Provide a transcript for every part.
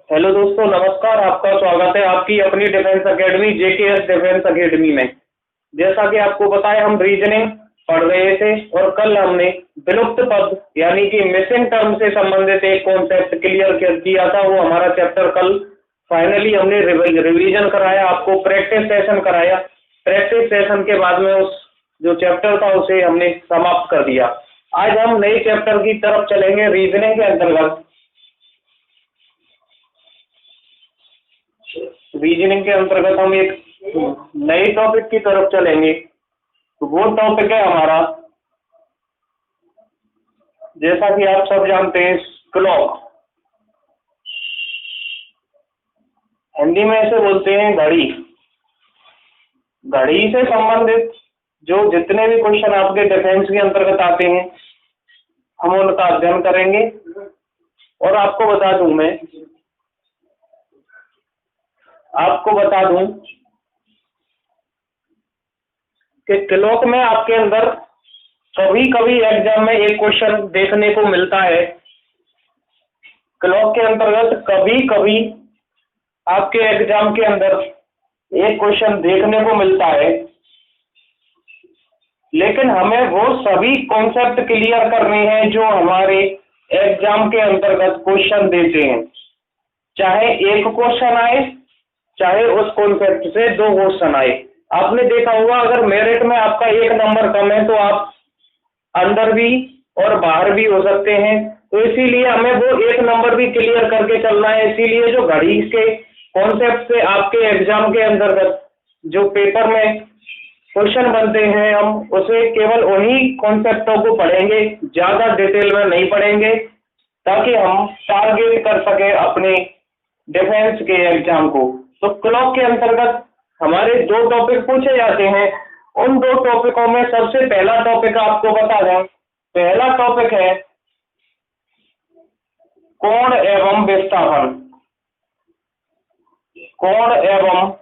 Hello दोस्तों, नमस्कार। आपका स्वागत है आपकी अपनी defence academy JKS defence academy में। जैसा कि आपको पता है, हम रीजनिंग पढ़ रहे थे और कल हमने विलुप्त पद यानी कि मिसिंग टर्म से संबंधित एक कॉन्सेप्ट क्लियर किया था। वो हमारा चैप्टर कल फाइनली हमने रिवीजन कराया, आपको प्रैक्टिस सेशन कराया। प्रैक्टिस सेशन के बाद में उस जो चैप्टर था उसे हमने समाप्त कर दिया। आज हम नए चैप्टर की तरफ चलेंगे। रीजनिंग के अंतर्गत हम एक नए टॉपिक की तरफ चलेंगे। तो वो टॉपिक है हमारा, जैसा कि आप सब जानते हैं, क्लॉक। हिंदी में ऐसे बोलते हैं घड़ी। घड़ी से संबंधित जो जितने भी क्वेश्चन आपके डिफेंस के अंतर्गत आते हैं, हम उनका अध्ययन करेंगे। और आपको बता दूं कि क्लॉक में आपके अंदर कभी कभी एग्जाम में एक क्वेश्चन देखने को मिलता है। क्लॉक के अंतर्गत कभी कभी आपके एग्जाम के अंदर एक क्वेश्चन देखने को मिलता है, लेकिन हमें वो सभी कॉन्सेप्ट क्लियर करने हैं जो हमारे एग्जाम के अंतर्गत क्वेश्चन देते हैं। चाहे एक क्वेश्चन आए, चाहे उस कॉन्सेप्ट से दो क्वेश्चन आए। आपने देखा होगा, अगर मेरिट में आपका एक नंबर कम है तो आप अंदर भी और बाहर भी हो सकते हैं। तो इसीलिए हमें वो एक नंबर भी क्लियर करके चलना है। इसीलिए जो घड़ी के कॉन्सेप्ट से आपके एग्जाम के अंतर्गत जो पेपर में क्वेश्चन बनते हैं, हम उसे केवल उन्हीं कॉन्सेप्टों को पढ़ेंगे, ज्यादा डिटेल में नहीं पढ़ेंगे, ताकि हम टारगेट कर सके अपने डिफेंस के एग्जाम को। तो क्लॉक के अंतर्गत हमारे दो टॉपिक पूछे जाते हैं। उन दो टॉपिकों में सबसे पहला टॉपिक आपको बता दें। पहला टॉपिक है कोण एवं विस्थापन। कोण एवं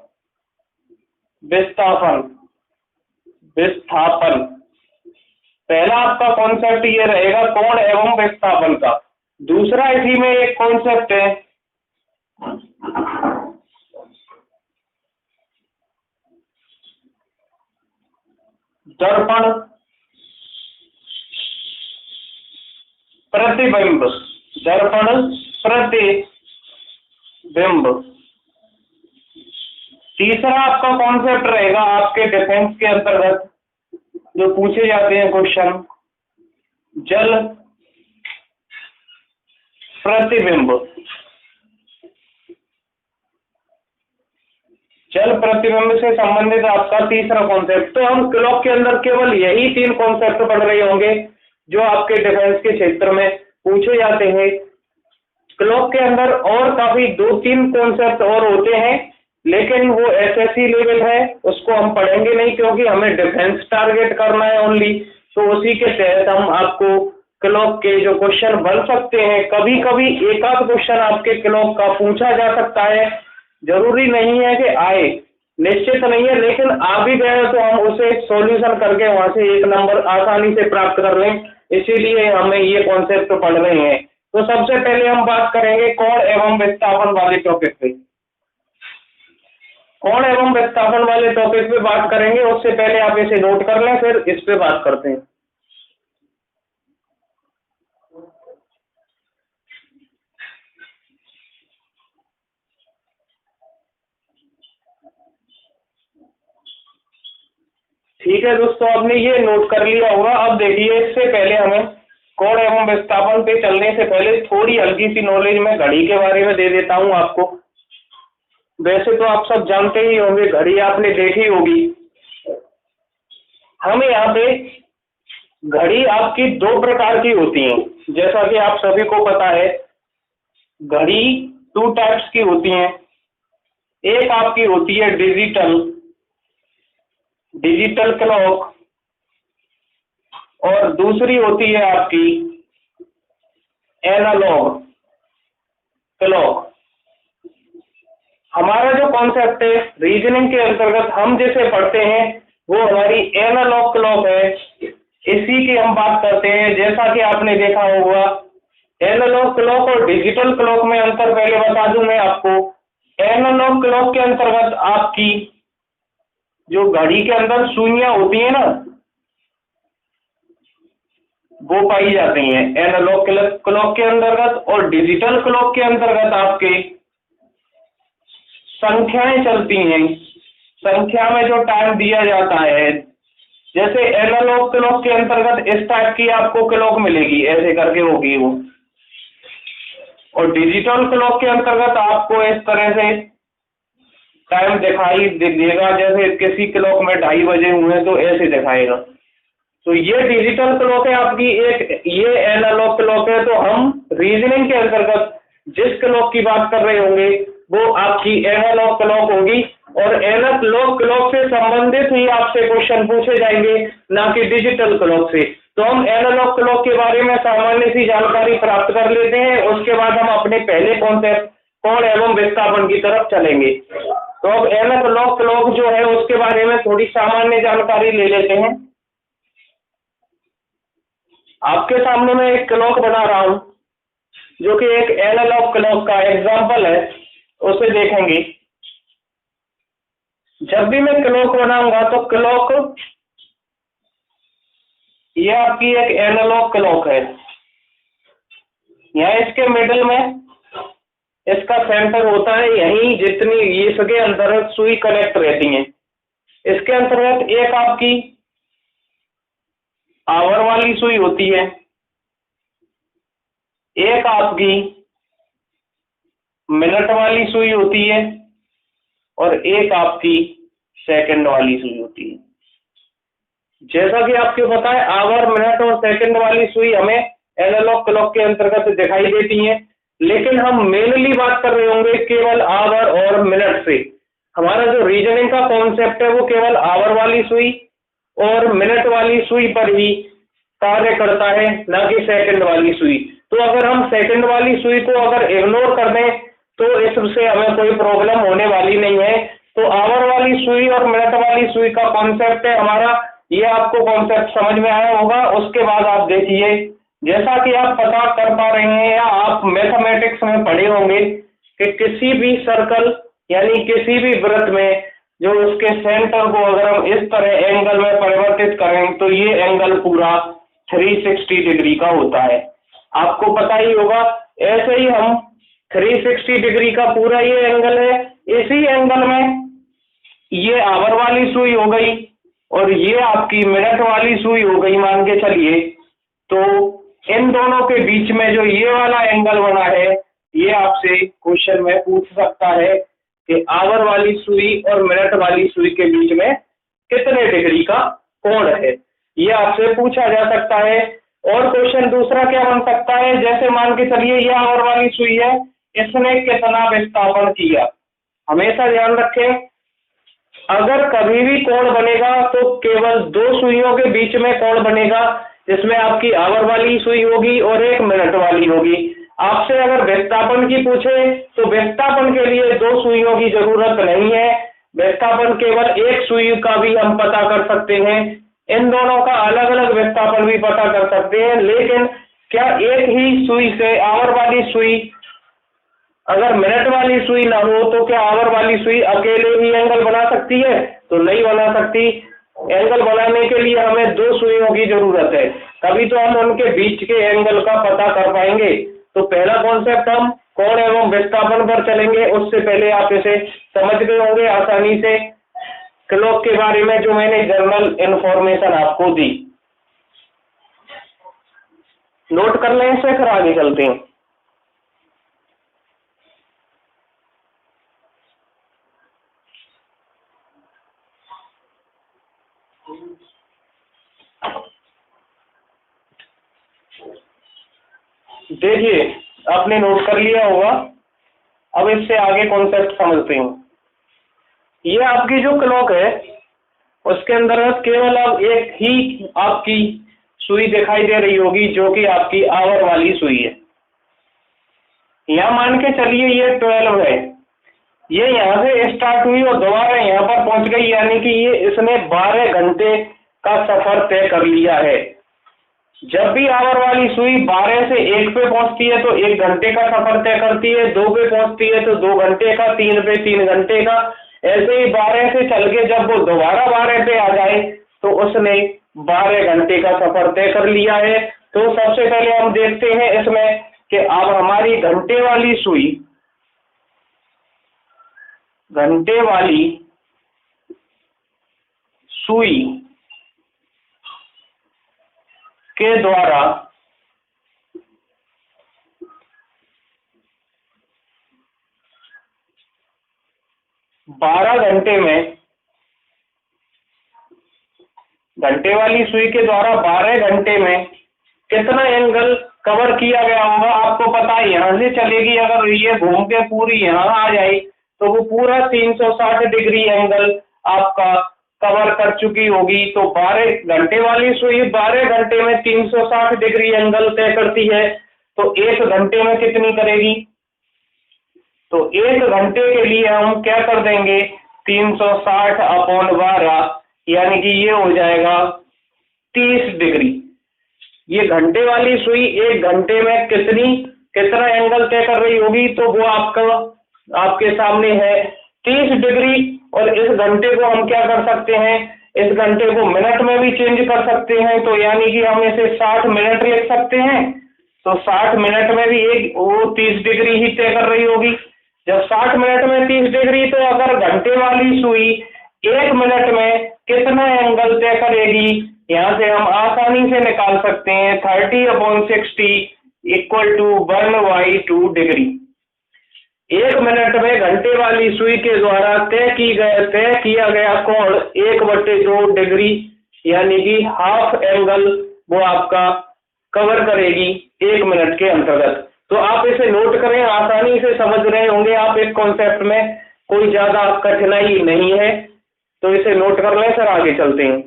विस्थापन पहला आपका कॉन्सेप्ट ये रहेगा, कोण एवं विस्थापन का। दूसरा इसी में एक कॉन्सेप्ट है दर्पण प्रतिबिंब। दर्पण प्रतिबिंब। तीसरा आपका कॉन्सेप्ट रहेगा आपके डिफेंस के अंतर्गत जो पूछे जाते हैं क्वेश्चन, जल प्रतिबिंब। जल प्रतिबिंब से संबंधित आपका तीसरा कॉन्सेप्ट। तो हम क्लॉक के अंदर केवल यही तीन कॉन्सेप्ट पढ़ रहे होंगे जो आपके डिफेंस के क्षेत्र में पूछे जाते हैं। क्लॉक के अंदर और काफी दो तीन कॉन्सेप्ट और होते हैं, लेकिन वो एसएससी लेवल है, उसको हम पढ़ेंगे नहीं, क्योंकि हमें डिफेंस टारगेट करना है ओनली। तो उसी के तहत हम आपको क्लॉक के जो क्वेश्चन बन सकते हैं, कभी कभी एक आध क्वेश्चन आपके क्लॉक का पूछा जा सकता है। जरूरी नहीं है कि आए, निश्चित नहीं है, लेकिन आ भी गए तो हम उसे सॉल्यूशन करके वहां से एक नंबर आसानी से प्राप्त कर लें। इसीलिए हमें ये कॉन्सेप्ट पढ़ रहे हैं। तो सबसे पहले हम बात करेंगे कोण एवं विस्थापन वाले टॉपिक पे। कोण एवं विस्थापन वाले टॉपिक पे बात करेंगे। उससे पहले आप इसे नोट कर लें, फिर इस पे बात करते हैं। ठीक है दोस्तों, आपने ये नोट कर लिया होगा। अब देखिए, इससे पहले हमें कोण एवं विस्थापन पे चलने से पहले थोड़ी हल्की सी नॉलेज मैं घड़ी के बारे में दे देता हूं आपको। वैसे तो आप सब जानते ही होंगे, घड़ी आपने देखी होगी। हम यहाँ पे घड़ी आपकी दो प्रकार की होती हैं, जैसा कि आप सभी को पता है। घड़ी टू टाइप्स की होती हैं। एक आपकी होती है डिजिटल क्लॉक, और दूसरी होती है आपकी एनालॉग क्लॉक। हमारा जो कॉन्सेप्ट है रीजनिंग के अंतर्गत हम जैसे पढ़ते हैं, वो हमारी एनालॉग क्लॉक है। इसी की हम बात करते हैं। जैसा कि आपने देखा होगा, एनालॉग क्लॉक और डिजिटल क्लॉक में अंतर पहले बता दूं मैं आपको। एनालॉग क्लॉक के अंतर्गत आपकी जो घड़ी के अंदर सुइयां होती है ना, वो पाई जाती हैं एनालॉग क्लॉक के अंतर्गत। और डिजिटल क्लॉक के अंतर्गत आपके संख्याएं चलती हैं, संख्या में जो टाइम दिया जाता है। जैसे एनालॉग क्लॉक के अंतर्गत इस टाइप की आपको क्लॉक मिलेगी, ऐसे करके होगी वो। और डिजिटल क्लॉक के अंतर्गत आपको इस तरह से टाइम दिखाई देगा, जैसे किसी क्लॉक में 2:30 बजे हुए तो ऐसे दिखाएगा। तो ये डिजिटल क्लॉक है आपकी, एक ये एनालॉग क्लॉक है। तो हम रीजनिंग के अंतर्गत जिस क्लॉक की बात कर रहे होंगे वो आपकी एनालॉग क्लॉक होगी। और एनालॉग क्लॉक से संबंधित ही आपसे क्वेश्चन पूछे जाएंगे, ना कि डिजिटल क्लॉक से। तो हम एनालॉग क्लॉक के बारे में सामान्य सी जानकारी प्राप्त कर लेते हैं, उसके बाद हम अपने पहले कॉन्सेप्ट कोण एवं विस्थापन की तरफ चलेंगे। तो अब एनालॉग क्लॉक जो है उसके बारे में थोड़ी सामान्य जानकारी ले लेते हैं। आपके सामने मैं एक क्लॉक बना रहा हूं जो कि एक एनालॉग क्लॉक का एग्जांपल है, उसे देखेंगे। जब भी मैं क्लॉक बनाऊंगा तो क्लॉक, ये आपकी एक एनालॉग क्लॉक है। यहाँ इसके मिडिल में इसका सेंटर होता है, यहीं जितनी इसके अंतर्गत सुई कनेक्ट रहती है। इसके अंतर्गत एक आपकी आवर वाली सुई होती है, एक आपकी मिनट वाली सुई होती है, और एक आपकी सेकंड वाली सुई होती है। जैसा कि आपको पता है, आवर, मिनट और सेकंड वाली सुई हमें एनालॉग क्लॉक के अंतर्गत दिखाई देती हैं, लेकिन हम मेनली बात कर रहे होंगे केवल आवर और मिनट से। हमारा जो रीजनिंग का कॉन्सेप्ट है वो केवल आवर वाली सुई और मिनट वाली सुई पर ही कार्य करता है, ना कि सेकंड वाली सुई। तो अगर हम सेकंड वाली सुई को अगर इग्नोर कर दें तो इससे हमें कोई प्रॉब्लम होने वाली नहीं है। तो आवर वाली सुई और मिनट वाली सुई का कॉन्सेप्ट है हमारा, ये आपको कॉन्सेप्ट समझ में आया होगा। उसके बाद आप देखिए, जैसा कि आप पता कर पा रहे हैं या आप मैथमेटिक्स में पढ़े होंगे कि किसी भी सर्कल यानी किसी भी वृत्त में जो उसके सेंटर को अगर हम इस तरह एंगल में परिवर्तित करें तो ये एंगल पूरा 360 डिग्री का होता है। आपको पता ही होगा। ऐसे ही हम 360 डिग्री का पूरा ये एंगल है, इसी एंगल में ये आवर वाली सुई हो गई और ये आपकी मिनट वाली सुई हो गई, मान के चलिए। तो इन दोनों के बीच में जो ये वाला एंगल बना है, ये आपसे क्वेश्चन में पूछ सकता है कि आवर वाली सुई और मिनट वाली सुई के बीच में कितने डिग्री का कोण है, ये आपसे पूछा जा सकता है। और क्वेश्चन दूसरा क्या बन सकता है, जैसे मान के चलिए ये आवर वाली सुई है, इसने कितना विस्थापन किया। हमेशा ध्यान रखें, अगर कभी भी कोण बनेगा तो केवल दो सुइयों के बीच में कोण बनेगा, जिसमें आपकी आवर वाली सुई होगी और एक मिनट वाली होगी। आपसे अगर विस्थापन की पूछे तो विस्थापन के लिए दो सुइयों की जरूरत नहीं है, विस्थापन केवल एक सुई का भी हम पता कर सकते हैं। इन दोनों का अलग अलग विस्थापन भी पता कर सकते हैं, लेकिन क्या एक ही सुई से आवर वाली सुई, अगर मिनट वाली सुई ना हो तो क्या आवर वाली सुई अकेले ही एंगल बना सकती है? तो नहीं बना सकती। एंगल बनाने के लिए हमें दो सुइयों की जरूरत है, तभी तो हम उनके बीच के एंगल का पता कर पाएंगे। तो पहला कॉन्सेप्ट हम कोण एवं विस्थापन पर चलेंगे, उससे पहले आप इसे समझ गए होंगे आसानी से क्लॉक के बारे में जो मैंने जनरल इंफॉर्मेशन आपको दी। नोट कर लें इसे, फिर आगे चलते हैं। देखिए, आपने नोट कर लिया होगा। अब इससे आगे कॉन्सेप्ट समझते हैं। ये आपकी जो क्लॉक है उसके अंदर केवल अब एक ही आपकी सुई दिखाई दे रही होगी, जो कि आपकी आवर वाली सुई है। यहाँ मान के चलिए ये 12 है, ये यहाँ से स्टार्ट हुई और दोबारा यहाँ पर पहुंच गई, यानी कि ये इसने 12 घंटे का सफर तय कर लिया है। जब भी आवर वाली सुई 12 से 1 पे पहुंचती है तो 1 घंटे का सफर तय करती है, 2 पे पहुंचती है तो 2 घंटे का, 3 पे 3 घंटे का, ऐसे ही 12 से चल के जब वो दोबारा 12 पे आ जाए तो उसने 12 घंटे का सफर तय कर लिया है। तो सबसे पहले हम देखते हैं इसमें कि अब हमारी घंटे वाली सुई के द्वारा 12 घंटे में, घंटे वाली सुई के द्वारा 12 घंटे में कितना एंगल कवर किया गया होगा आपको पता है। यहां से चलेगी, अगर ये घूम के पूरी यहां आ जाए तो वो पूरा 360 डिग्री एंगल आपका कवर कर चुकी होगी। तो 12 घंटे वाली सुई 12 घंटे में 360 डिग्री एंगल तय करती है। तो 1 घंटे में कितनी करेगी? तो 1 घंटे के लिए हम क्या कर देंगे, 360/12, यानी कि ये हो जाएगा 30 डिग्री। ये घंटे वाली सुई 1 घंटे में कितना एंगल तय कर रही होगी, तो वो आपके सामने है 30 डिग्री। और इस घंटे को हम क्या कर सकते हैं, इस घंटे को मिनट में भी चेंज कर सकते हैं। तो यानी कि हम इसे 60 मिनट लिख सकते हैं। तो 60 मिनट में भी वो 30 डिग्री ही तय कर रही होगी। जब 60 मिनट में 30 डिग्री, तो अगर घंटे वाली सुई 1 मिनट में कितना एंगल तय करेगी, यहां से हम आसानी से निकाल सकते हैं 30/60 = 1/2 डिग्री। 1 मिनट में घंटे वाली सुई के द्वारा तय किया गया कोण 1/2 डिग्री, यानी कि हाफ एंगल वो आपका कवर करेगी 1 मिनट के अंतर्गत। तो आप इसे नोट करें, आसानी से समझ रहे होंगे आप एक कॉन्सेप्ट में, कोई ज्यादा कठिनाई नहीं है। तो इसे नोट कर लें सर, आगे चलते हैं।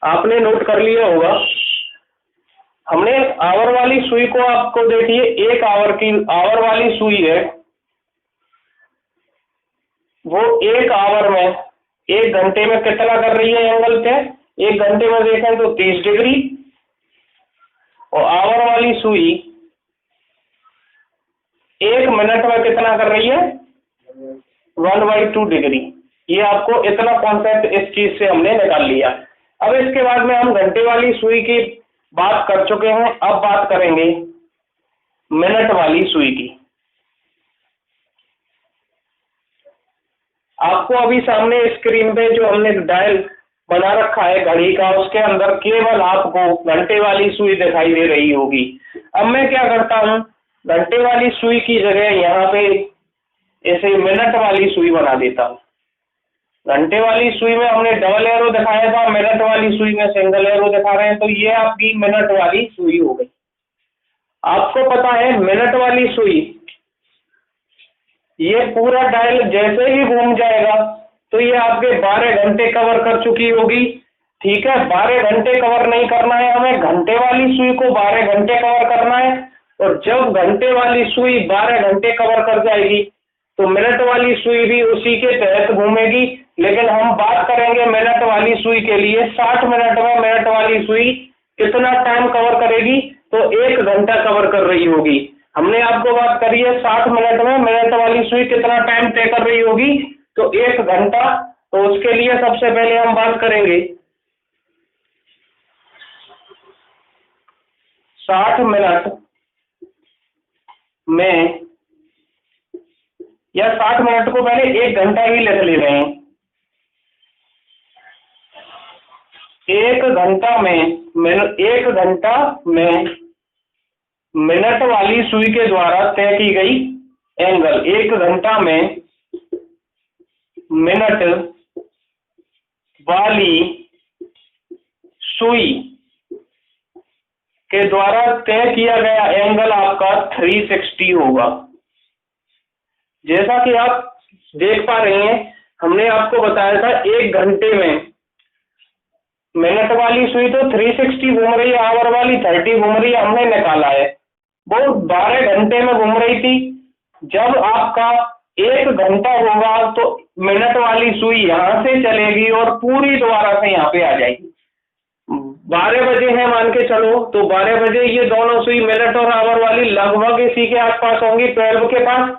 आपने नोट कर लिया होगा, हमने आवर वाली सुई को, आपको देखिए 1 आवर वाली सुई है, वो 1 आवर में 1 घंटे में कितना कर रही है एंगल तय? 1 घंटे में देखें तो 30 डिग्री। और आवर वाली सुई 1 मिनट में कितना कर रही है? 1/2 डिग्री। ये आपको इतना कॉन्सेप्ट इस चीज से हमने निकाल लिया। अब इसके बाद में हम घंटे वाली सुई की बात कर चुके हैं, अब बात करेंगे मिनट वाली सुई की। आपको अभी सामने स्क्रीन पे जो हमने डायल बना रखा है घड़ी का, उसके अंदर केवल आपको घंटे वाली सुई दिखाई दे रही होगी। अब मैं क्या करता हूं, घंटे वाली सुई की जगह यहाँ पे ऐसे मिनट वाली सुई बना देता हूं। घंटे वाली सुई में हमने डबल एरो दिखाया था, मिनट वाली सुई में सिंगल एरो दिखा रहे हैं। तो ये आपकी मिनट वाली सुई हो गई। आपको पता है मिनट वाली सुई, ये पूरा डायल जैसे ही घूम जाएगा तो ये आपके 12 घंटे कवर कर चुकी होगी। ठीक है, 12 घंटे कवर नहीं करना है हमें, घंटे वाली सुई को 12 घंटे कवर करना है। और जब घंटे वाली सुई 12 घंटे कवर कर जाएगी तो मिनट वाली सुई भी उसी के तहत घूमेगी। लेकिन हम बात करेंगे मिनट वाली सुई के लिए, 60 मिनट में मिनट वाली सुई कितना टाइम कवर करेगी, तो 1 घंटा कवर कर रही होगी। हमने आपको बात करी है 60 मिनट में मिनट वाली सुई कितना टाइम तय कर रही होगी, तो 1 घंटा। तो उसके लिए सबसे पहले हम बात करेंगे 60 मिनट में, या 60 मिनट को पहले 1 घंटा ही लिख ले रहे हैं। 1 घंटा में मिनट वाली सुई के द्वारा तय की गई एंगल, 1 घंटा में मिनट वाली सुई के द्वारा तय किया गया एंगल आपका 360 होगा। जैसा कि आप देख पा रहे हैं, हमने आपको बताया था 1 घंटे में मिनट वाली सुई तो 360 घूम रही है, आवर वाली 30 घूम रही है, हमने निकाला है। वो 12 घंटे में घूम रही थी। जब आपका 1 घंटा होगा तो मिनट वाली सुई यहाँ से चलेगी और पूरी दोबारा से यहाँ पे आ जाएगी। 12 बजे है मान के चलो, तो 12 बजे ये दोनों सुई मिनट और आवर वाली लगभग इसी के आसपास होंगी 12 के पास।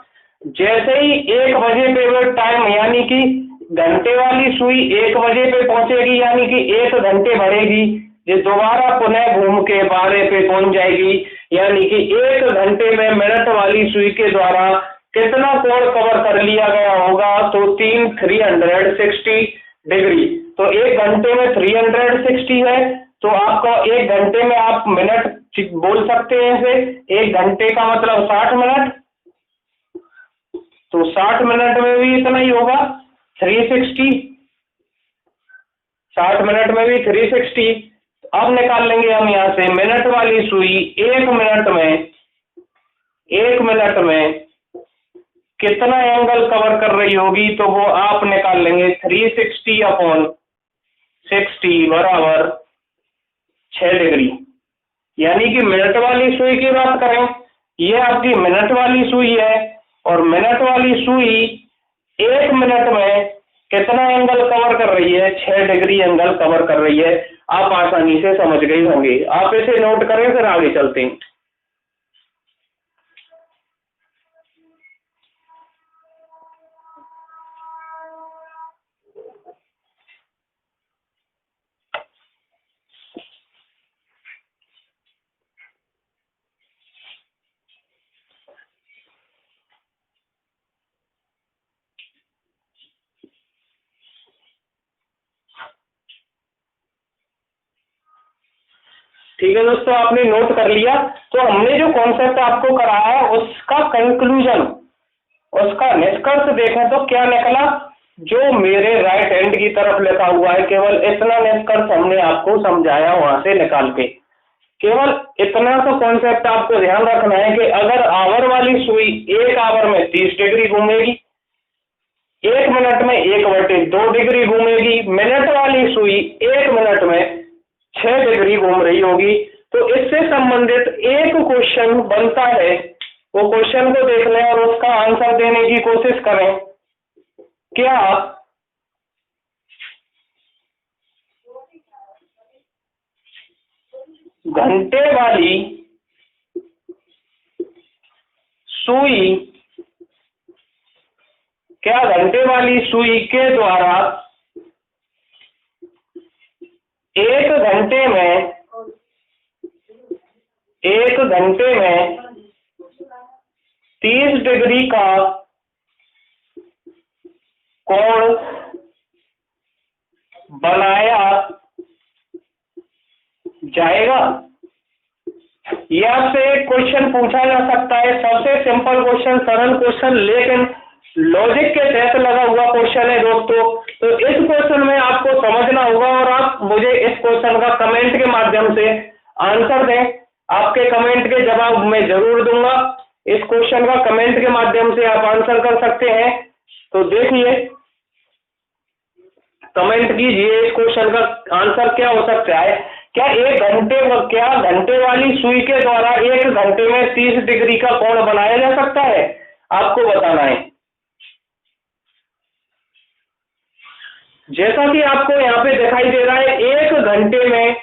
जैसे ही 1 बजे पे वो टाइम यानी कि घंटे वाली सुई 1 बजे पे पहुंचेगी, यानी कि 1 घंटे भरेगी, ये दोबारा पुनः घूम के 12 पे पहुंच जाएगी, यानी कि 1 घंटे में मिनट वाली सुई के द्वारा कितना कोण कवर कर लिया गया होगा, तो 360 डिग्री। तो 1 घंटे में 360 है, तो आपका 1 घंटे में आप मिनट बोल सकते हैं इसे। 1 घंटे का मतलब 60 मिनट, तो 60 मिनट में भी इतना ही होगा 360, 60 मिनट में भी 360। अब निकाल लेंगे हम यहाँ से मिनट वाली सुई 1 मिनट में कितना एंगल कवर कर रही होगी, तो वो आप निकाल लेंगे 360/60 बराबर 6 डिग्री। यानी कि मिनट वाली सुई की बात करें, ये आपकी मिनट वाली सुई है और मिनट वाली सुई 1 मिनट में कितना एंगल कवर कर रही है, 6 डिग्री एंगल कवर कर रही है। आप आसानी से समझ गए होंगे, आप इसे नोट करें फिर आगे चलते हैं। ठीक है दोस्तों, आपने नोट कर लिया। तो हमने जो कॉन्सेप्ट आपको कराया उसका कंक्लूजन, उसका निष्कर्ष देखें तो क्या निकला, जो मेरे राइट हैंड की तरफ लिखा हुआ है, केवल इतना निष्कर्ष हमने आपको समझाया वहां से निकाल के। केवल इतना तो कॉन्सेप्ट आपको ध्यान रखना है कि अगर आवर वाली सुई 1 आवर में 30 डिग्री घूमेगी, 1 मिनट में 1/2 डिग्री घूमेगी, मिनट वाली सुई 1 मिनट में 6 डिग्री घूम रही होगी, तो इससे संबंधित एक क्वेश्चन बनता है। वो क्वेश्चन को देख लें और उसका आंसर देने की कोशिश करें। क्या घंटे वाली सुई, क्या घंटे वाली सुई के द्वारा 1 घंटे में 30 डिग्री का कोण बनाया जाएगा? ये आपसे एक क्वेश्चन पूछा जा सकता है, सबसे सिंपल क्वेश्चन, सरल क्वेश्चन, लेकिन लॉजिक के तहत लगा हुआ क्वेश्चन है दोस्तों। तो इस क्वेश्चन में आपको समझना होगा और आप मुझे इस क्वेश्चन का कमेंट के माध्यम से आंसर दें। आपके कमेंट के जवाब मैं जरूर दूंगा। इस क्वेश्चन का कमेंट के माध्यम से आप आंसर कर सकते हैं। तो देखिए, कमेंट कीजिए इस क्वेश्चन का आंसर क्या हो सकता है। क्या घंटे वाली सुई के द्वारा 1 घंटे में 30 डिग्री का कोण बनाया जा सकता है? आपको बताना है। जैसा कि आपको यहाँ पे दिखाई दे रहा है, 1 घंटे में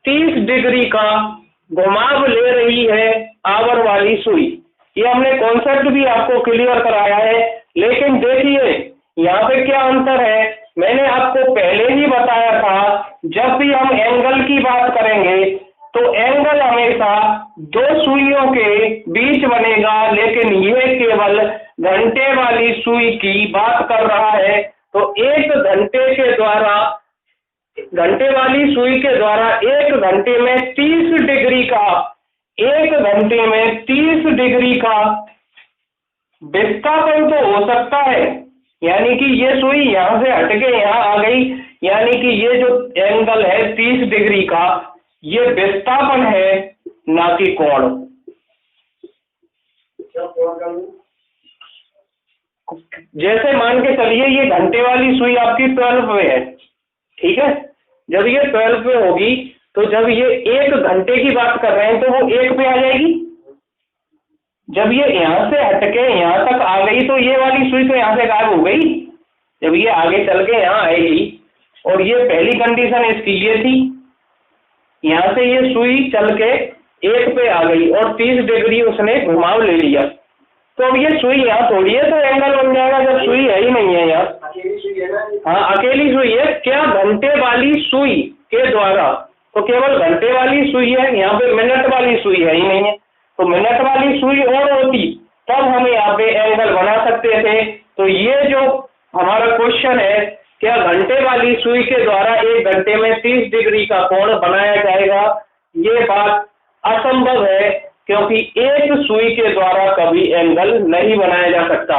30 डिग्री का घुमाव ले रही है आवर वाली सुई। ये हमने कॉन्सेप्ट भी आपको क्लियर कराया है, लेकिन देखिए यहाँ पे क्या अंतर है। मैंने आपको पहले ही बताया था, जब भी हम एंगल की बात करेंगे तो एंगल हमेशा 2 सुइयों के बीच बनेगा, लेकिन ये केवल घंटे वाली सुई की बात कर रहा है। तो 1 घंटे के द्वारा, घंटे वाली सुई के द्वारा 1 घंटे में 30 डिग्री का, 1 घंटे में 30 डिग्री का विस्थापन तो हो सकता है, यानी कि ये सुई यहां से हटके यहां आ गई, यानी कि ये जो एंगल है 30 डिग्री का, ये विस्थापन है, ना कि कोण। जैसे मान के चलिए ये घंटे वाली सुई आपकी 12 पे है, ठीक है, जब ये 12 पे होगी तो जब ये 1 घंटे की बात कर रहे हैं तो वो 1 पे आ जाएगी। जब ये यहाँ से हटके यहाँ तक आ गई तो ये वाली सुई तो यहाँ से गायब हो गई। जब ये आगे चल के यहाँ आएगी और ये पहली कंडीशन इसकी ये थी, यहाँ से ये सुई चल के 1 पे आ गई और 30 डिग्री उसने घुमाव ले लिया, तो अब ये सुई यहाँ थोड़ी है तो एंगल बन जाएगा जब सुई है ही नहीं है यहाँ। हाँ अकेली सुई है। क्या घंटे वाली सुई के द्वारा, तो केवल घंटे वाली सुई है, यहाँ पे मिनट वाली सुई है ही नहीं है। तो मिनट वाली सुई और होती तब हम यहाँ पे एंगल बना सकते थे। तो ये जो हमारा क्वेश्चन है, क्या घंटे वाली सुई के द्वारा 1 घंटे में 30 डिग्री का कोण बनाया जाएगा, ये बात असंभव है, क्योंकि एक सुई के द्वारा कभी एंगल नहीं बनाया जा सकता।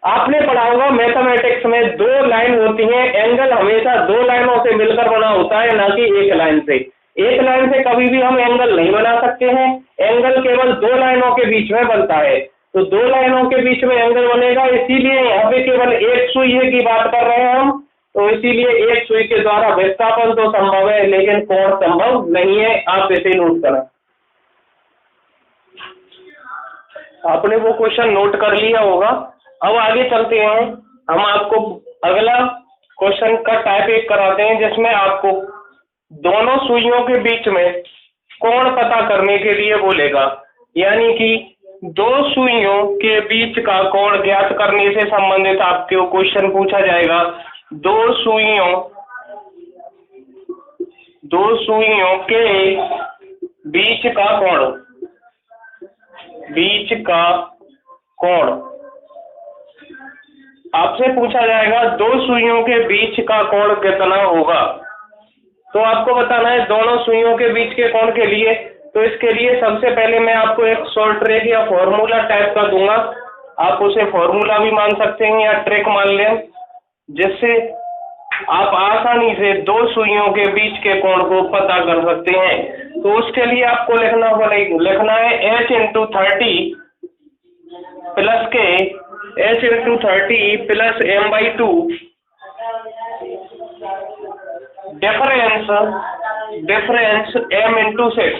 आपने पढ़ा होगा मैथमेटिक्स में 2 लाइन होती हैं, एंगल हमेशा 2 लाइनों से मिलकर बना होता है, ना कि 1 लाइन से। 1 लाइन से कभी भी हम एंगल नहीं बना सकते हैं, एंगल केवल 2 लाइनों के बीच में बनता है। तो 2 लाइनों के बीच में एंगल बनेगा, इसीलिए यहाँ पे केवल 1 सुई की बात कर रहे हैं हम। तो इसीलिए 1 सुई के द्वारा विस्थापन तो संभव है लेकिन कोण संभव नहीं है। आप इसे नोट करें। आपने वो क्वेश्चन नोट कर लिया होगा। अब आगे चलते हैं, हम आपको अगला क्वेश्चन का टाइप 1 कराते हैं, जिसमें आपको दोनों सुइयों के बीच में कोण पता करने के लिए बोलेगा। यानी कि 2 सुइयों के बीच का कोण ज्ञात करने से संबंधित आपको क्वेश्चन पूछा जाएगा। 2 सुइयों के बीच का कोण आपसे पूछा जाएगा। 2 सुइयों के बीच का कोण कितना होगा, तो आपको बताना है दोनों सुइयों के बीच के कोण के लिए। तो इसके लिए सबसे पहले मैं आपको एक शॉर्ट ट्रिक या फॉर्मूला टाइप का दूंगा। आप उसे फॉर्मूला भी मान सकते हैं या ट्रिक मान लें, जिससे आप आसानी से 2 सुइयों के बीच के कोण को पता कर सकते हैं। तो उसके लिए आपको लिखना है h × 30 प्लस के h × 30 plus m/2 difference m × 6।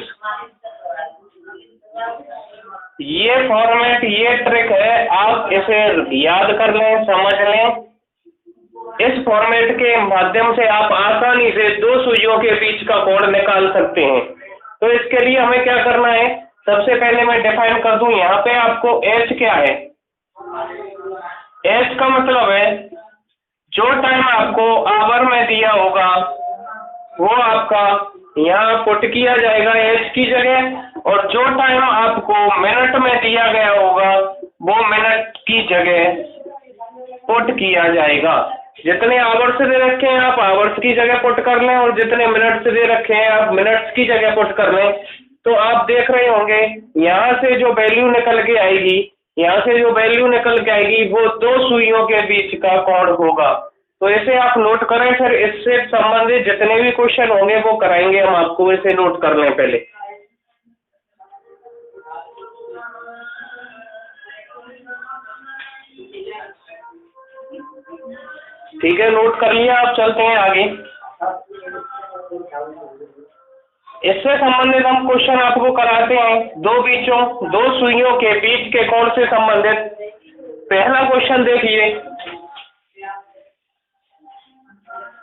ये फॉर्मेट, ये ट्रिक है, आप इसे याद कर लें, समझ लें। इस फॉर्मेट के माध्यम से आप आसानी से 2 सुइयों के बीच का कोण निकाल सकते हैं। तो इसके लिए हमें क्या करना है, सबसे पहले मैं डिफाइन कर दूं। यहाँ पे आपको h क्या है, h का मतलब है जो टाइम आपको आवर में दिया होगा वो आपका यहाँ पुट किया जाएगा h की जगह, और जो टाइम आपको मिनट में दिया गया होगा वो मिनट की जगह पुट किया जाएगा। जितने आवर्स दे रखे हैं आप आवर्स की जगह पुट कर लें, और जितने मिनट्स दे रखे हैं आप मिनट्स की जगह पुट कर लें। तो आप देख रहे होंगे यहाँ से जो वैल्यू निकल के आएगी, वो 2 सुइयों के बीच का कोण होगा। तो इसे आप नोट करें, फिर इससे संबंधित जितने भी क्वेश्चन होंगे वो कराएंगे हम आपको। इसे नोट कर लें पहले। ठीक है, नोट कर लिया। आप चलते हैं आगे। इससे संबंधित हम क्वेश्चन आपको कराते हैं, 2 सुइयों के बीच के कोण से संबंधित। पहला क्वेश्चन देखिए।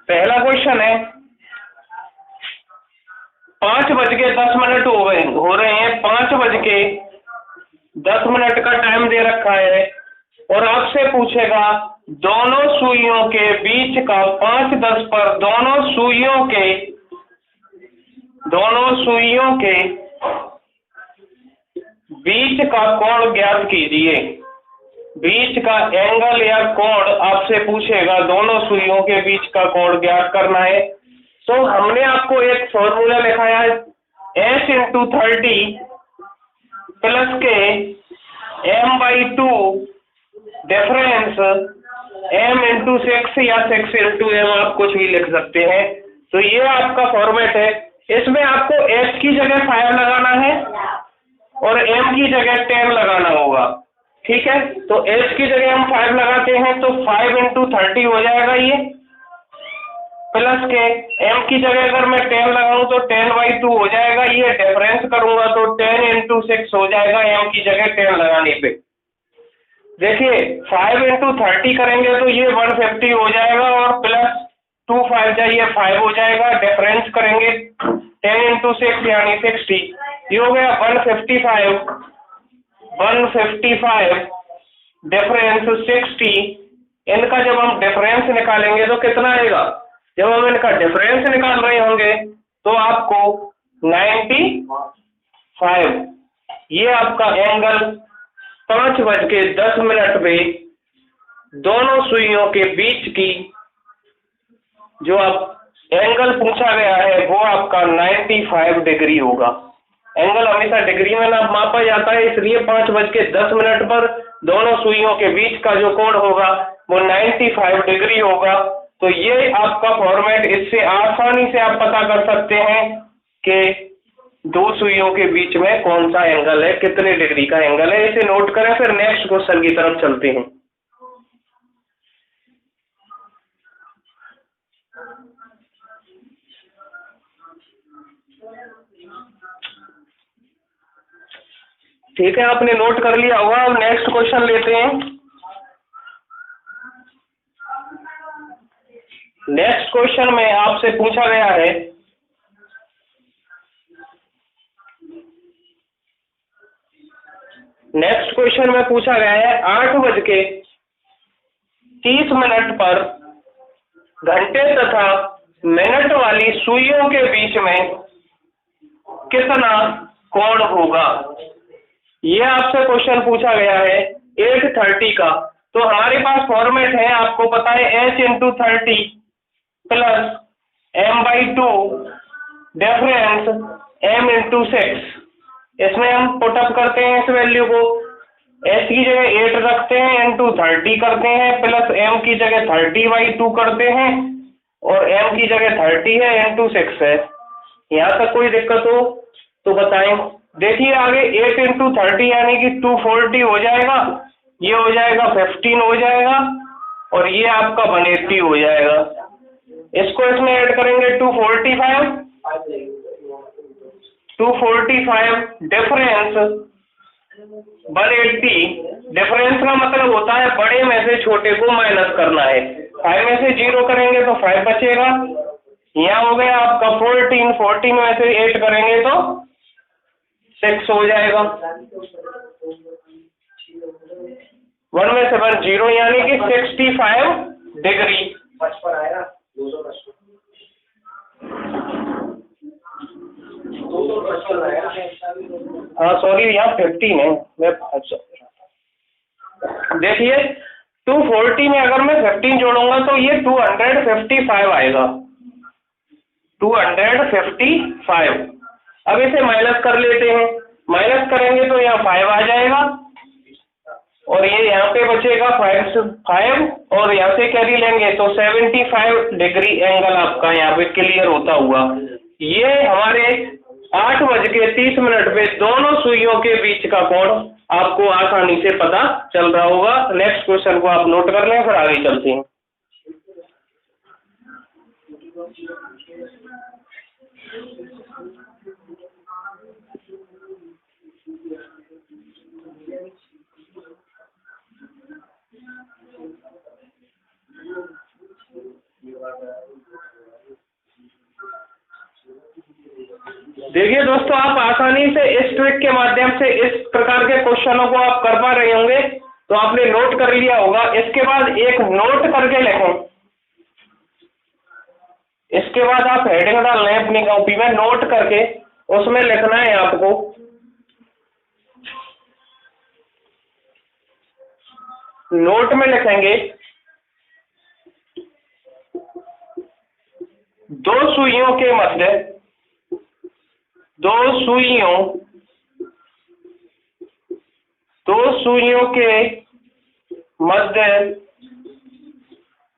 पहला क्वेश्चन है 5:10 हो रहे हैं। 5:10 का टाइम दे रखा है और आपसे पूछेगा दोनों सुइयों के बीच का 5:10 पर दोनों सुइयों के बीच का कोण ज्ञात कीजिए। बीच का एंगल या कोण आपसे पूछेगा, दोनों सुइयों के बीच का कोण ज्ञात करना है। तो हमने आपको एक फॉर्मूला लिखाया है h × 30 प्लस के m/2 डिफरेंस m × 6 या 6 × m, आप कुछ भी लिख सकते हैं। तो ये आपका फॉर्मेट है। इसमें आपको h की जगह 5 लगाना है और m की जगह 10 लगाना होगा। ठीक है, तो h की जगह हम 5 लगाते हैं तो 5 × 30 हो जाएगा ये। प्लस के m की जगह अगर मैं 10 लगाऊं तो 10/2 हो जाएगा, ये डिफरेंस करूंगा तो 10 × 6 हो जाएगा m की जगह 10 लगाने पे। देखिए 5 × 30 करेंगे तो ये 150 हो जाएगा और प्लस 2 5 चाहिए 5 हो जाएगा, डिफरेंस करेंगे 10 × 6 यानी 60, ये हो गया 155 डिफरेंस 60। इनका जब हम डिफरेंस निकालेंगे तो कितना आएगा, जब हम इनका डिफरेंस निकाल रहे होंगे तो आपको 95, ये आपका एंगल 5:10 पे दोनों सुइयों के बीच की जो आप एंगल पूछा गया है वो आपका 95 डिग्री होगा। एंगल हमेशा डिग्री में मापा जाता है, इसलिए 5:10 पर दोनों सुइयों के बीच का जो कोण होगा वो 95 डिग्री होगा। तो ये आपका फॉर्मेट, इससे आसानी से आप पता कर सकते हैं कि दो सुइयों के बीच में कौन सा एंगल है, कितने डिग्री का एंगल है। इसे नोट करें, फिर नेक्स्ट क्वेश्चन की तरफ चलते हैं। ठीक है, आपने नोट कर लिया होगा। अब नेक्स्ट क्वेश्चन लेते हैं। नेक्स्ट क्वेश्चन में आपसे पूछा गया है है 8:30 पर घंटे तथा मिनट वाली सुइयों के बीच में कितना कोण होगा। ये आपसे क्वेश्चन पूछा गया है 8:30 का। तो हमारे पास फॉर्मेट है, आपको पता है h × 30 plus m/2 difference m × 6। इसमें हम पुटअप करते हैं इस वैल्यू को, h की जगह 8 रखते हैं, इंटू 30 करते हैं, प्लस m की जगह 30/2 करते हैं और m की जगह 30 है, इंटू 6 है। यहाँ तक कोई दिक्कत हो तो बताएं। देखिए आगे 8 × 30 यानी कि 240 हो जाएगा, ये हो जाएगा 15 हो जाएगा और ये आपका 180 हो जाएगा। इसको इसमें ऐड करेंगे 245 डिफरेंस 180। डिफरेंस का मतलब होता है बड़े में से छोटे को माइनस करना है। 5 में से 0 करेंगे तो 5 बचेगा। यहाँ हो गया आपका 14 में से 8 करेंगे तो 6 हो जाएगा। 1 में से 1 0 यानी कि 65 डिग्री। हाँ सॉरी, यहाँ 15 है। देखिए 240 में अगर मैं 15 जोड़ूंगा तो ये 255 आएगा, 255। अब इसे माइनस कर लेते हैं, माइनस करेंगे तो यहाँ 5 आ जाएगा और ये यहाँ पे बचेगा 5 और यहाँ से कैरी लेंगे तो 75 डिग्री एंगल आपका यहाँ पे क्लियर होता हुआ। ये हमारे 8:30 पे दोनों सुइयों के बीच का कोण आपको आसानी से पता चल रहा होगा। नेक्स्ट क्वेश्चन को आप नोट कर लें, फिर आगे चलते हैं। देखिए दोस्तों, आप आसानी से इस ट्रिक के माध्यम से इस प्रकार के क्वेश्चनों को आप कर पा रहे होंगे, तो आपने नोट कर लिया होगा। इसके बाद एक नोट करके लिखें, इसके बाद आप हेडिंग डालना है अपनी कॉपी में, नोट करके उसमें लिखना है आपको नोट में लिखेंगे दो सुइयों के मध्य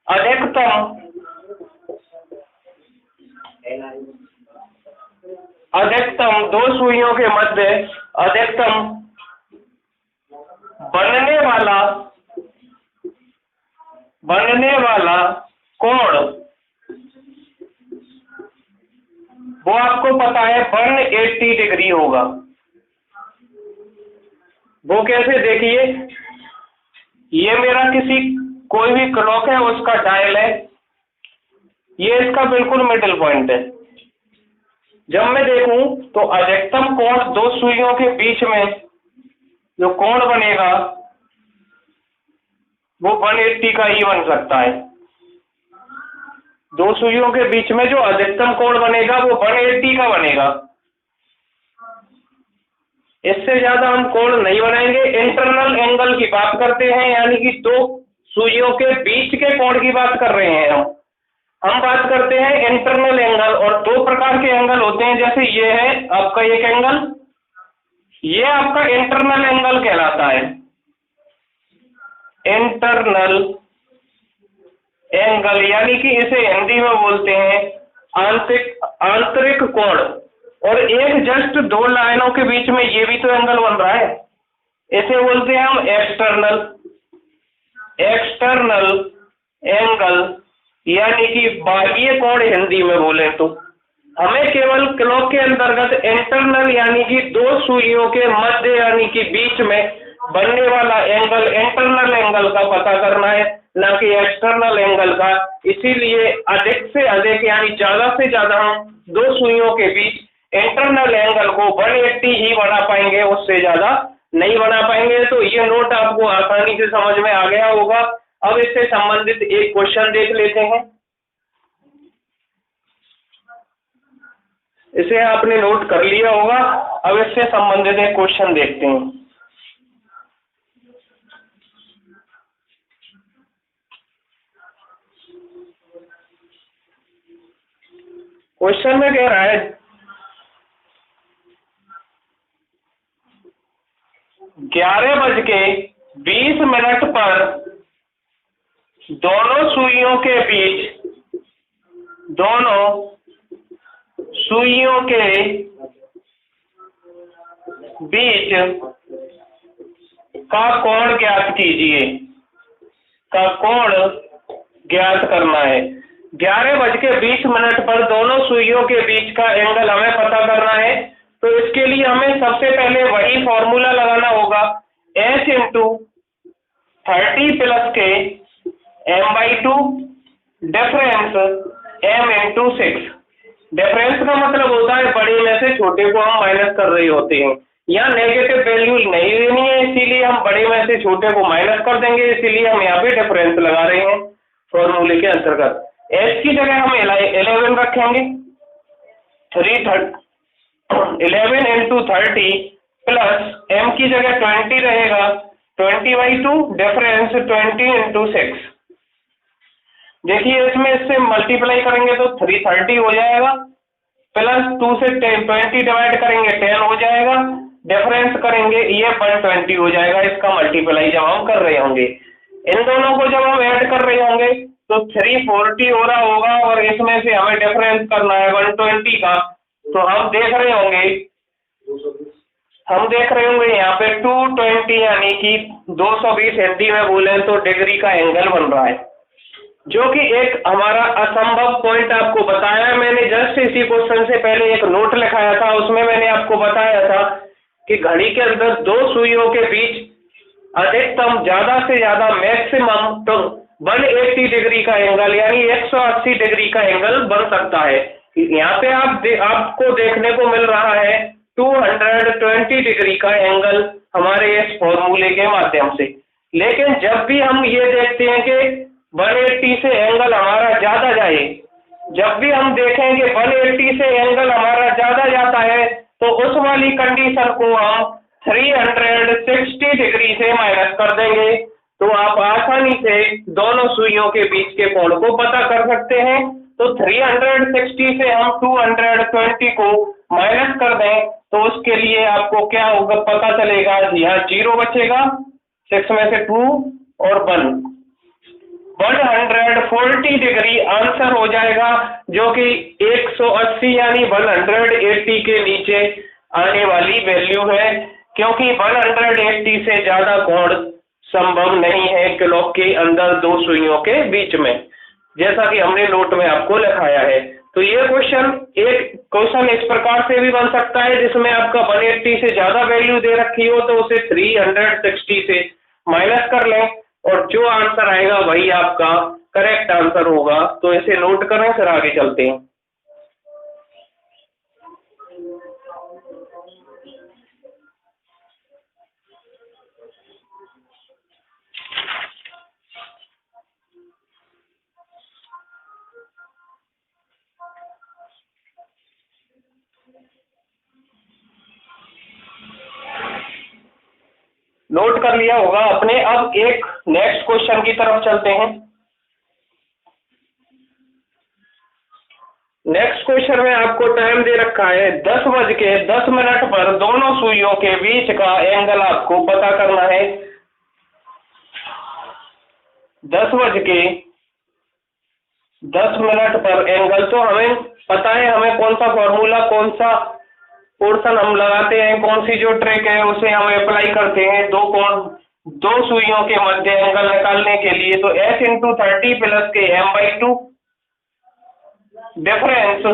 अधिकतम दो सुइयों के मध्य अधिकतम बनने वाला कोण वो आपको पता है 180 डिग्री होगा। वो कैसे, देखिए ये मेरा कोई भी क्लॉक है उसका डायल है, ये इसका बिल्कुल मिडिल पॉइंट है। जब मैं देखूं तो अधिकतम कोण दो सुइयों के बीच में जो कोण बनेगा वो 180 का ही बन सकता है। दो सुइयों के बीच में जो अधिकतम कोण बनेगा वो 180 का बनेगा। इससे ज्यादा हम कोण नहीं बनाएंगे। इंटरनल एंगल की बात करते हैं, यानी कि दो सुइयों के बीच के कोण की बात कर रहे हैं हम बात करते हैं इंटरनल एंगल। और दो प्रकार के एंगल होते हैं, जैसे ये है आपका एक एंगल, ये आपका इंटरनल एंगल कहलाता है। इंटरनल एंगल यानी कि इसे हिंदी में बोलते हैं आंतरिक कोण। और एक जस्ट दो लाइनों के बीच में ये भी तो एंगल बन रहा है, इसे बोलते हैं हम एक्सटर्नल एंगल, यानी कि बाह्य कोण हिंदी में बोले तो। हमें केवल क्लॉक के अंतर्गत इंटरनल यानी कि दो सुइयों के मध्य यानी कि बीच में बनने वाला एंगल, इंटरनल एंगल का पता करना है, ना कि एक्सटर्नल एंगल का। इसीलिए अधिक से अधिक यानी ज्यादा से ज्यादा हम दो सुइयों के बीच इंटरनल एंगल को 180 ही बना पाएंगे, उससे ज्यादा नहीं बना पाएंगे। तो ये नोट आपको आसानी से समझ में आ गया होगा। अब इससे संबंधित एक क्वेश्चन देख लेते हैं। इसे आपने नोट कर लिया होगा। अब इससे संबंधित एक क्वेश्चन देखते हैं। क्वेश्चन में कह रहा है 11:20 पर दोनों सुइयों के बीच का कोण ज्ञात कीजिए, का कोण ज्ञात करना है। 11:20 पर दोनों सुइयों के बीच का एंगल हमें पता करना है। तो इसके लिए हमें सबसे पहले वही फॉर्मूला लगाना होगा, h × 30 + k m/2 difference m × 6। Difference का मतलब होता है बड़े में से छोटे को हम माइनस कर रहे होते हैं। यहाँ नेगेटिव वैल्यू नहीं देनी है, इसीलिए हम बड़े में से छोटे को माइनस कर देंगे, इसीलिए हम यहाँ पे डिफरेंस लगा रहे हैं फॉर्मूले के अंतर्गत। h की जगह हम 11 रखेंगे, 11 × 30 प्लस m की जगह 20 रहेगा, 20/2 डिफरेंस 20 × 6। देखिए इसमें इससे मल्टीप्लाई करेंगे तो 330 हो जाएगा, प्लस 2 से 20 डिवाइड करेंगे 10 हो जाएगा, डिफरेंस करेंगे ये 120 हो जाएगा। इसका मल्टीप्लाई जब हम कर रहे होंगे, इन दोनों को जब हम ऐड कर रहे होंगे तो 340 हो रहा होगा, और इसमें से हमें डिफरेंस करना है 120 का। तो हम देख रहे होंगे यहाँ पे 220 यानी कि 220 हिंदी में बोले तो डिग्री का एंगल बन रहा है, जो कि एक हमारा असंभव पॉइंट आपको बताया मैंने। जस्ट इसी क्वेश्चन से पहले एक नोट लिखाया था, उसमें मैंने आपको बताया था कि घड़ी के अंदर दो सुइयों के बीच अधिकतम ज्यादा से ज्यादा मैक्सिमम तो 180 डिग्री का एंगल यानी 180 डिग्री का एंगल बन सकता है। यहाँ पे आपको देखने को मिल रहा है 220 डिग्री का एंगल हमारे इस फॉर्मूले के माध्यम से। लेकिन जब भी हम ये देखते हैं कि 180 से एंगल हमारा ज्यादा जाए, जब भी हम देखें कि 180 से एंगल हमारा ज्यादा जाता है, तो उस वाली कंडीशन को हम 360 डिग्री से माइनस कर देंगे। तो आप आसानी से दोनों सुइयों के बीच के कोण को पता कर सकते हैं। तो 360 से हम 220 को माइनस कर दें तो उसके लिए आपको क्या होगा पता चलेगा, यहाँ 0 बचेगा, 6 में से 2 और 140 डिग्री आंसर हो जाएगा, जो कि 180 यानी 180 के नीचे आने वाली वैल्यू है, क्योंकि 180 से ज्यादा कोण संभव नहीं है क्लॉक के अंदर दो सुइयों के बीच में, जैसा कि हमने नोट में आपको लिखाया है। तो ये क्वेश्चन इस प्रकार से भी बन सकता है जिसमें आपका 180 से ज्यादा वैल्यू दे रखी हो तो उसे 360 से माइनस कर लें और जो आंसर आएगा वही आपका करेक्ट आंसर होगा। तो इसे नोट करें, फिर आगे चलते हैं। नोट कर लिया होगा आपने। अब एक नेक्स्ट क्वेश्चन की तरफ चलते हैं। नेक्स्ट क्वेश्चन में आपको टाइम दे रखा है 10:10 पर दोनों सुइयों के बीच का एंगल आपको पता करना है। 10:10 पर एंगल, तो हमें पता है हमें कौन सा फॉर्मूला, कौन सा पोर्शन हम लगाते हैं, कौन सी जो ट्रिक है उसे हम अप्लाई करते हैं दो सुइयों के मध्य एंगल निकालने के लिए। तो h × 30 + के m/2 डिफरेंस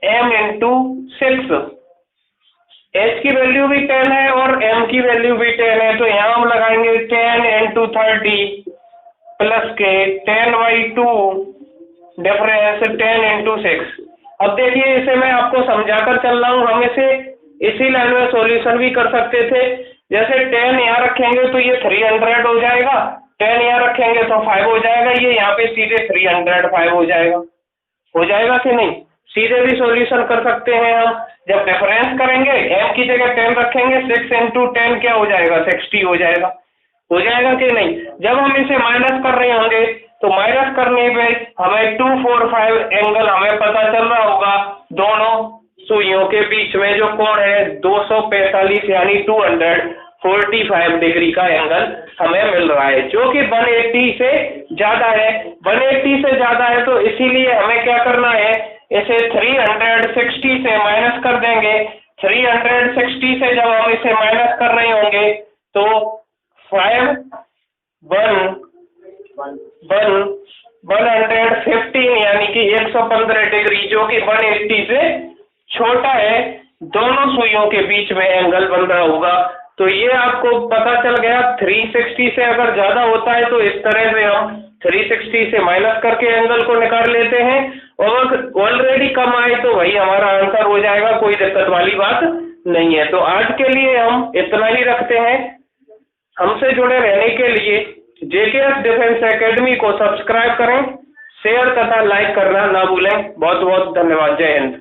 m × 6। h की वैल्यू भी 10 है और m की वैल्यू भी 10 है, तो यहाँ हम लगाएंगे 10 × 30 + के 10/2 डिफरेंस 10 × 6। अब देखिए इसे मैं आपको समझाकर चल रहा हूँ, हम इसी लाइन में सॉल्यूशन भी कर सकते थे। जैसे 10 यहाँ रखेंगे तो ये 300 हो जाएगा, 10 यहाँ रखेंगे तो 5 हो जाएगा, ये यहाँ पे सीधे 305 हो जाएगा कि नहीं? सीधे भी सॉल्यूशन कर सकते हैं हम। जब डिफरेंस करेंगे m की जगह 10 रखेंगे, 6 × 10 क्या हो जाएगा? 60 हो जाएगा कि नहीं? जब हम इसे माइनस कर रहे होंगे तो माइनस करने पे हमें 245 एंगल हमें पता चल रहा होगा। दोनों सुइयों के बीच में जो कोण है 245 यानी 245 डिग्री का एंगल हमें मिल रहा है, जो कि 180 से ज्यादा है। 180 से ज्यादा है तो इसीलिए हमें क्या करना है, इसे 360 से माइनस कर देंगे। 360 से जब हम इसे माइनस कर रहे होंगे तो 115 यानी कि 115 डिग्री, जो कि 180 से छोटा है, दोनों सुइयों के बीच में एंगल बन रहा होगा। तो ये आपको पता चल गया। 360 से अगर ज्यादा होता है तो इस तरह से हम 360 से माइनस करके एंगल को निकाल लेते हैं, और ऑलरेडी कम आए तो वही हमारा आंसर हो जाएगा, कोई दिक्कत वाली बात नहीं है। तो आज के लिए हम इतना ही रखते हैं। हमसे जुड़े रहने के लिए JKS डिफेंस एकेडमी को सब्सक्राइब करें, शेयर तथा लाइक करना ना भूलें। बहुत बहुत धन्यवाद। जय हिंद।